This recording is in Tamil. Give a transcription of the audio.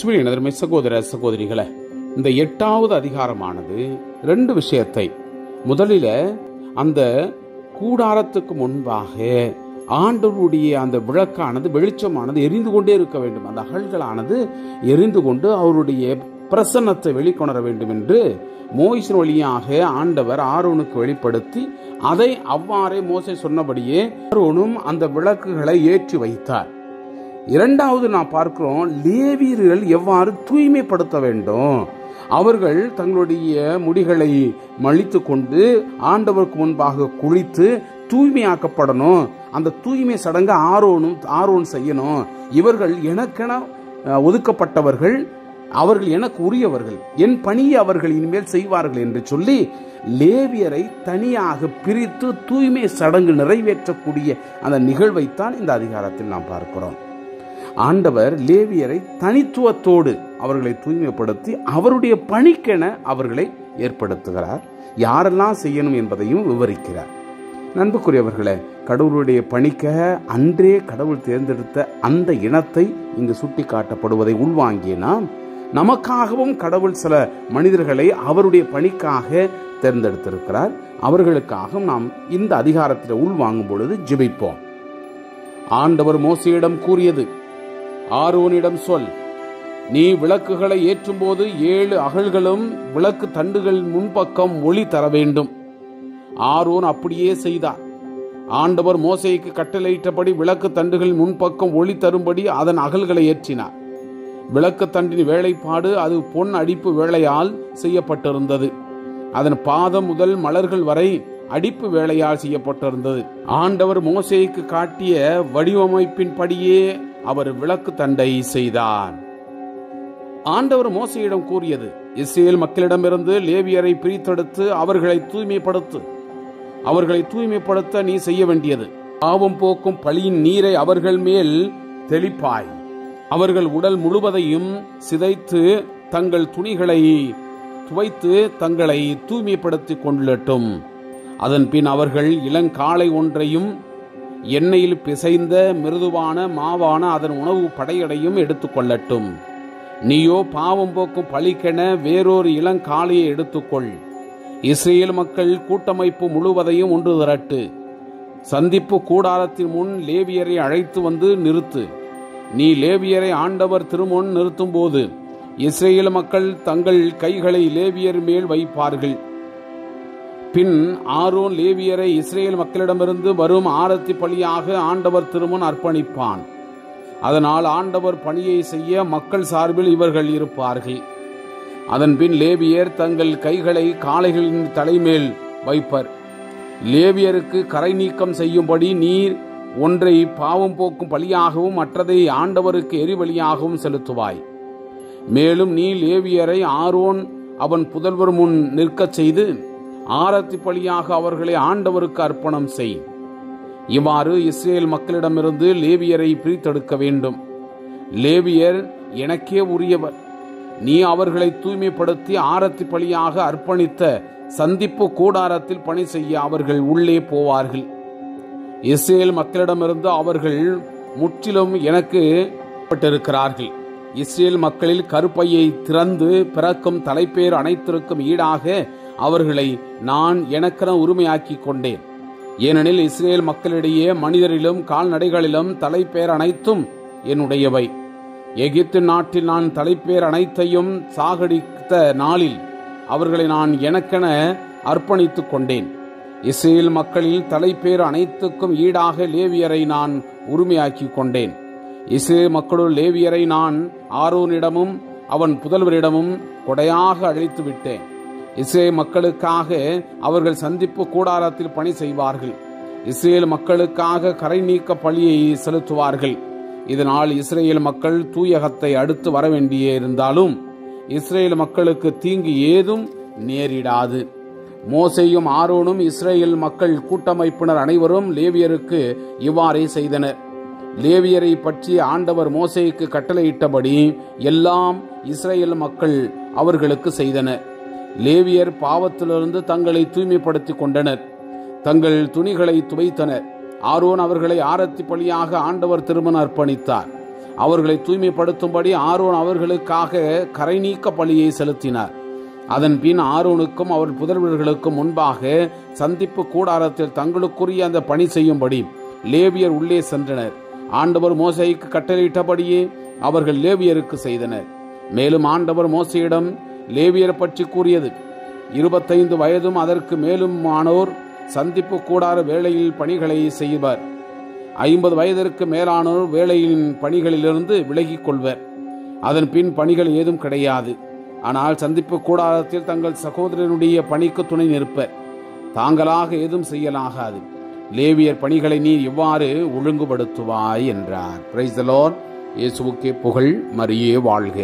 எனதருமை சகோதர சகோதரிகளே, இந்த 8வது அதிகாரமானது 2 விஷயத்தை, முதலில அந்த கூடாரத்துக்கு முன்பாக ஆண்டவருடைய அந்த விளக்கானது, வெளிச்சமானது எரிந்து கொண்டே இருக்க வேண்டும். அந்த அகல்களானது எரிந்து கொண்டு அவருடைய பிரசன்னத்தை வெளிக்கொணர வேண்டும் என்று மோசே வழியாக ஆண்டவர் ஆரோனுக்கு வெளிப்படுத்தி, அதை அவ்வாறே மோசே சொன்னபடியே ஆரோனும் அந்த விளக்குகளை ஏற்றி வைத்தார். 2வது நாம் பார்க்கிறோம், லேவியர்கள் எவ்வாறு தூய்மைப்படுத்த வேண்டும். அவர்கள் தங்களுடைய முடிகளை மழித்து கொண்டு ஆண்டவருக்கு முன்பாக குளித்து தூய்மையாக்கப்படணும். அந்த தூய்மை சடங்கு ஆரோன் செய்யணும். இவர்கள் எனக்கென ஒதுக்கப்பட்டவர்கள், அவர்கள் எனக்கு உரியவர்கள், என் பணியை அவர்கள் இனிமேல் செய்வார்கள் என்று சொல்லி லேவியரை தனியாக பிரித்து தூய்மை சடங்கு நிறைவேற்றக்கூடிய அந்த நிகழ்வைத்தான் இந்த அதிகாரத்தில் நாம் பார்க்கிறோம். ஆண்டவர் லேவியரை தனித்துவத்தோடு அவர்களை தூய்மைப்படுத்தி அவருடைய பணிக்கென அவர்களை ஏற்படுத்துகிறார். யாரெல்லாம் செய்யணும் என்பதையும் விவரிக்கிறார். நண்புக்குரியவர்களே, கடவுளுடைய பணிக்காக அன்றே கடவுள் தேர்ந்தெடுத்த அந்த இனத்தை இங்கு சுட்டி காட்டப்படுவதை உள்வாங்கிய நாம், நமக்காகவும் கடவுள் சில மனிதர்களை அவருடைய பணிக்காக தேர்ந்தெடுத்திருக்கிறார். அவர்களுக்காக நாம் இந்த அதிகாரத்தில் உள்வாங்கும் பொழுது ஜெபிப்போம். ஆண்டவர் மோசேயிடம் கூறியது, ஆரோனிடம் சொல், நீ விளக்குகளை ஏற்றும் போது 7 அகல்களும் விளக்கு தண்டுகள் முன்பக்கம் ஒளி தர வேண்டும். ஆரோன் அப்படியே செய்தார். ஆண்டவர் மோசேக்கு கட்டளையிட்டபடி விளக்கு தண்டுகள் முன்பக்கம் ஒளி தரும்படி அதன் அகல்களை ஏற்றினார். விளக்கு தண்டின் வேலைப்பாடு அது பொன் அடிப்பு வேலையால் செய்யப்பட்டிருந்தது. அதன் பாதம் முதல் மலர்கள் வரை அடிப்பு வேலையால் செய்யப்பட்டிருந்தது. ஆண்டவர் மோசேக்கு காட்டிய வடிவமைப்பின் படியே அவர் விளக்கு தண்டை செய்தார். ஆண்டவர் மோசேயிடம் கூறியது, இஸ்ரவேல் மக்களிடமிருந்து லேவியரை பிரித்தெடுத்து அவர்களை தூய்மைப்படுத்த நீ செய்ய வேண்டியது, பாவம் போக்கும் பழியின் நீரை அவர்கள் மேல் தெளிப்பாய். அவர்கள் உடல் முழுவதையும் சிதைத்து தங்கள் துணிகளை துவைத்து தங்களை தூய்மைப்படுத்திக் கொள்ளட்டும். அதன் பின் அவர்கள் இளங்காளை ஒன்றையும் எண்ணெயில் பிசைந்த மிருதுவான மாவான அதன் உணவு படையடையும் எடுத்துக்கொள்ளட்டும். நீயோ பாவம் போக்கும் பழிக்கென வேறொரு இளங்காளையை எடுத்துக்கொள். இஸ்ரேல் மக்கள் கூட்டமைப்பு முழுவதையும் ஒன்று திரட்டு. சந்திப்பு கூடாரத்தின் முன் லேவியரை அழைத்து வந்து நிறுத்து. நீ லேவியரை ஆண்டவர் திருமுன் நிறுத்தும் போது இஸ்ரேல் மக்கள் தங்கள் கைகளை லேவியர் மேல் வைப்பார்கள். பின் ஆரோன் லேவியரை இஸ்ரேல் மக்களிடமிருந்து வரும் ஆரத்தி பலியாக ஆண்டவர் திருமுன் அர்ப்பணிப்பான். அதனால் ஆண்டவர் பணியை செய்ய மக்கள் சார்பில் இவர்கள் இருப்பார்கள். அதன் பின் லேவியர் தங்கள் கைகளை காளைகளின் தலைமேல் வைப்பர். லேவியருக்கு கரை நீக்கம் செய்யும்படி நீர் ஒன்றை பாவம் போக்கும் பலியாகவும் மற்றதை ஆண்டவருக்கு எரிபலியாகவும் செலுத்துவாய். மேலும் நீ லேவியரை ஆரோன் அவன் புதல்வர் முன் நிற்கச் செய்து ஆரத்தி பலியாக அவர்களை ஆண்டவருக்கு அர்ப்பணம் செய். இவ்வாறு இஸ்ரேல் மக்களிடமிருந்து லேவியரை பிரித்தெடுக்க வேண்டும். லேவியர் எனக்கே உரியவர். நீ அவர்களை தூய்மைப்படுத்தி ஆரத்தி பலியாக அர்ப்பணித்த சந்திப்பு கூடாரத்தில் பணி செய்ய அவர்கள் உள்ளே போவார்கள். இஸ்ரேல் மக்களிடமிருந்து அவர்கள் முற்றிலும் எனக்கு பட்டிருக்கிறார்கள். இஸ்ரேல் மக்களில் கருப்பையை திறந்து பிறக்கும் தலைப்பேர் அனைத்திற்கும் ஈடாக அவர்களை நான் எனக்கென உரிமையாக்கி கொண்டேன். ஏனெனில் இஸ்ரேல் மக்களிடையே மனிதரிலும் கால்நடைகளிலும் தலைப்பேர் அனைத்தும் என்னுடையவை. எகிப்து நாட்டில் நான் தலைப்பேர் அனைத்தையும் சாகடித்த நாளில் அவர்களை நான் எனக்கென அர்ப்பணித்துக் கொண்டேன். இஸ்ரேல் மக்களில் தலைப்பேர் அனைத்துக்கும் ஈடாக லேவியரை நான் உரிமையாக்கி கொண்டேன். இஸ்ரேல் மக்களுள் லேவியரை நான் ஆரோனிடமும் அவன் புதல்வரிடமும் கொடையாக அழைத்து விட்டேன். இஸ்ரேல் மக்களுக்காக அவர்கள் சந்திப்பு கூடாரத்தில் பணி செய்வார்கள். இஸ்ரேல் மக்களுக்காக கரை நீக்க பலியை செலுத்துவார்கள். இதனால் இஸ்ரேல் மக்கள் தூயகத்தை அடுத்து வர வேண்டியே இருந்தாலும் இஸ்ரேல் மக்களுக்கு தீங்கு ஏதும் நேரிடாது. மோசேயும் ஆரோனும் இஸ்ரேல் மக்கள் கூட்டமைப்பினர் அனைவரும் லேவியருக்கு இவ்வாறே செய்தனர். லேவியரை பற்றி ஆண்டவர் மோசேக்கு கட்டளையிட்டபடி எல்லாம் இஸ்ரேல் மக்கள் அவர்களுக்கு செய்தனர். லேவியர் பாவத்திலிருந்து தங்களை தூய்மைப்படுத்திக் கொண்டனர். தங்கள் துணிகளை துவைத்தனர். ஆரோன் அவர்களை ஆரத்தி பலியாக ஆண்டவர் திருமுன் அர்ப்பணித்தார். அவர்களை தூய்மைப்படுத்தும்படி ஆரோன் அவர்களுக்காக கரை நீக்க பலியை செலுத்தினார். அதன் பின் ஆரோனுக்கும் அவர் புதல்வர்களுக்கும் முன்பாக சந்திப்பு கூடாரத்தில் தங்களுக்குரிய அந்த பணி செய்யும்படி லேவியர் உள்ளே சென்றனர். ஆண்டவர் மோசேக்கு கட்டளையிட்டபடியே அவர்கள் லேவியருக்கு செய்தனர். மேலும் ஆண்டவர் மோசேயிடம் லேவியர் பற்றி கூறியது, 25 வயதும் அதற்கு மேலும் ஆனோர் சந்திப்பு கூடார வேளையில் பணிகளை செய்வர். 50 வயதிற்கு மேலானோர் வேளையின் பணிகளிலிருந்து விலகிக் கொள்வர். அதன் பின் பணிகள் ஏதும் கிடையாது. ஆனால் சந்திப்பு கூடாரத்தில் தங்கள் சகோதரனுடைய பணிக்கு துணை நிற்பர். தாங்களாக ஏதும் செய்யலாகாது. லேவியர் பணிகளை நீர் இவ்வாறு ஒழுங்குபடுத்துவாய் என்றார். Praise the Lord. இயேசுவுக்கே புகழ். மரியே வாழ்க.